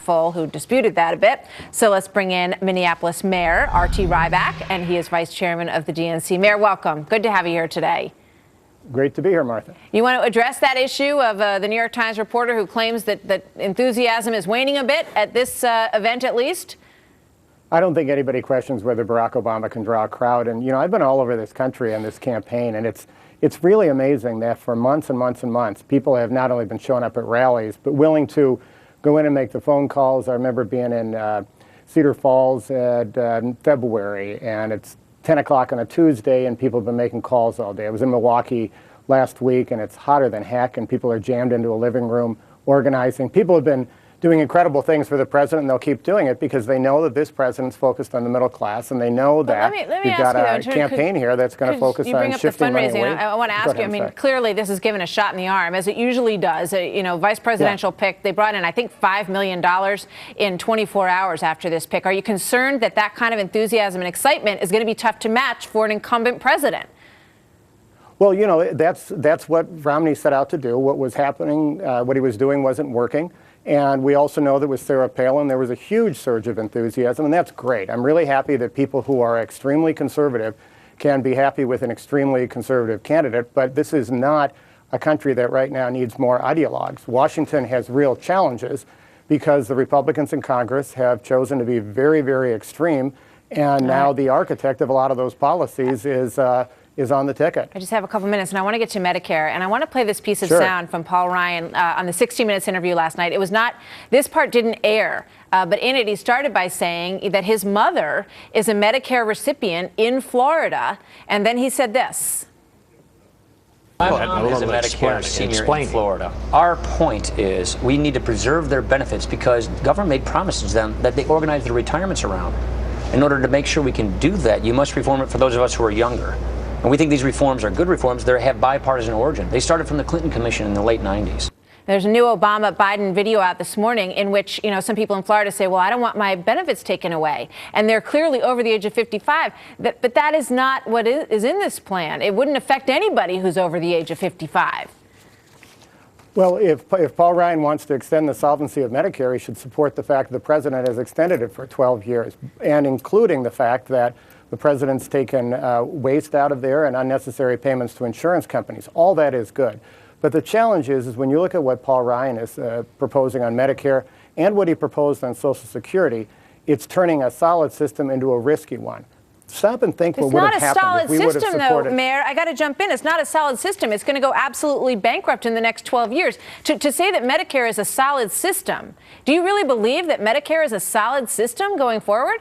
full, who disputed that a bit. So let's bring in Minneapolis Mayor R.T. Rybak, and he is vice chairman of the DNC. Mayor, welcome. Good to have you here today. Great to be here, Martha. You want to address that issue of the New York Times reporter who claims that enthusiasm is waning a bit at this event, at least? I don't think anybody questions whether Barack Obama can draw a crowd. And, you know, I've been all over this country on this campaign, and it's really amazing that for months and months and months, people have not only been showing up at rallies, but willing to go in and make the phone calls. I remember being in Cedar Falls in February, and it's 10 o'clock on a Tuesday, and people have been making calls all day. I was in Milwaukee last week, and it's hotter than heck, and people are jammed into a living room organizing. People have been doing incredible things for the president, and they'll keep doing it because they know that this president's focused on the middle class, and they know that we've got a campaign here that's going to focus on shifting money away. I want to ask you, I mean, clearly this is given a shot in the arm, as it usually does. You know, vice presidential pick, they brought in, I think, $5 million in 24 hours after this pick. Are you concerned that that kind of enthusiasm and excitement is going to be tough to match for an incumbent president? Well, you know, that's what Romney set out to do. What was happening, what he was doing wasn't working. And we also know that with Sarah Palin, there was a huge surge of enthusiasm, and that's great. I'm really happy that people who are extremely conservative can be happy with an extremely conservative candidate, but this is not a country that right now needs more ideologues. Washington has real challenges because the Republicans in Congress have chosen to be very, very extreme, and now the architect of a lot of those policies is on the ticket. I just have a couple minutes, and I want to get to Medicare, and I want to play this piece of sound from Paul Ryan on the 60 Minutes interview last night. It was not, this part didn't air, but in it he started by saying that his mother is a Medicare recipient in Florida, and then he said this. My mom is a Medicare senior in Florida. Our point is we need to preserve their benefits because the government made promises to them that they organize their retirements around. In order to make sure we can do that, you must reform it for those of us who are younger. And we think these reforms are good reforms. They have bipartisan origin. They started from the Clinton Commission in the late 90s. There's a new Obama-Biden video out this morning in which, you know, some people in Florida say, well, I don't want my benefits taken away. And they're clearly over the age of 55. But that is not what is in this plan. It wouldn't affect anybody who's over the age of 55. Well, if Paul Ryan wants to extend the solvency of Medicare, he should support the fact that the president has extended it for 12 years, and including the fact that the president's taken waste out of there and unnecessary payments to insurance companies. All that is good. But the challenge is when you look at what Paul Ryan is proposing on Medicare and what he proposed on Social Security, it's turning a solid system into a risky one. Stop and think what would have happened if we would have supported. It's not a solid system, though, Mayor. I got to jump in. It's not a solid system. It's going to go absolutely bankrupt in the next 12 years. To say that Medicare is a solid system, do you really believe that Medicare is a solid system going forward?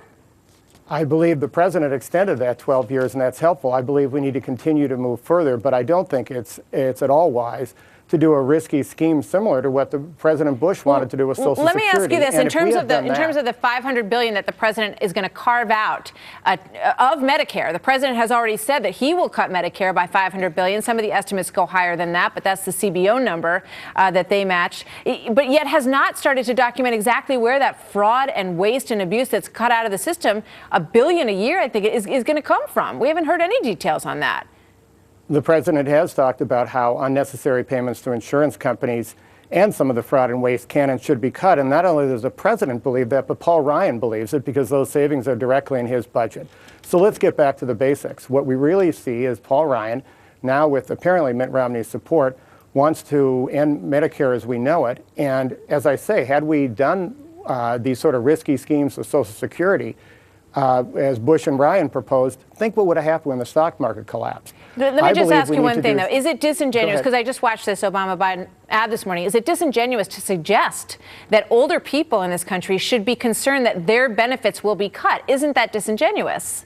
I believe the president extended that 12 years, and that's helpful. I believe we need to continue to move further, but I don't think it's at all wise to do a risky scheme similar to what the President Bush wanted to do with Social Security. Let me ask you this: in terms of the $500 billion that the president is going to carve out of Medicare, the president has already said that he will cut Medicare by $500 billion. Some of the estimates go higher than that, but that's the CBO number that they match. But yet has not started to document exactly where that fraud and waste and abuse that's cut out of the system, $1 billion a year, I think, is going to come from. We haven't heard any details on that. The president has talked about how unnecessary payments to insurance companies and some of the fraud and waste can and should be cut. And not only does the president believe that, but Paul Ryan believes it because those savings are directly in his budget. So let's get back to the basics. What we really see is Paul Ryan, now with apparently Mitt Romney's support, wants to end Medicare as we know it. And as I say, had we done these sort of risky schemes with Social Security, as Bush and Ryan proposed, think what would have happened when the stock market collapsed. Let me just ask you one thing, though. Is it disingenuous, because I just watched this Obama-Biden ad this morning, is it disingenuous to suggest that older people in this country should be concerned that their benefits will be cut? Isn't that disingenuous?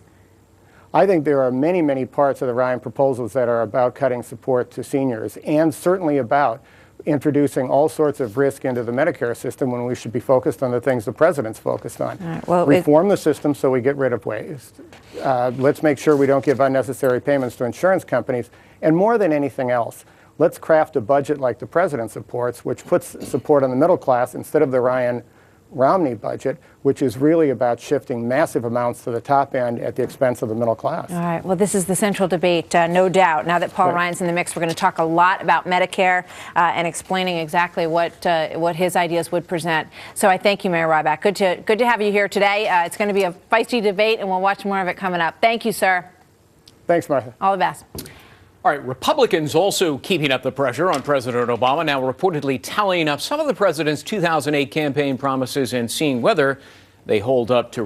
I think there are many, many parts of the Ryan proposals that are about cutting support to seniors and certainly about introducing all sorts of risk into the Medicare system when we should be focused on the things the president's focused on. Right, well, reform the system so we get rid of waste. Let's make sure we don't give unnecessary payments to insurance companies. And more than anything else, let's craft a budget like the president supports, which puts support on the middle class instead of the Ryan Romney budget, which is really about shifting massive amounts to the top end at the expense of the middle class. All right. Well, this is the central debate, no doubt. Now that Paul Ryan's in the mix, we're going to talk a lot about Medicare and explaining exactly what his ideas would present. So I thank you, Mayor Rybak. Good to have you here today. It's going to be a feisty debate, and we'll watch more of it coming up. Thank you, sir. Thanks, Martha. All the best. All right, Republicans also keeping up the pressure on President Obama, now reportedly tallying up some of the president's 2008 campaign promises and seeing whether they hold up to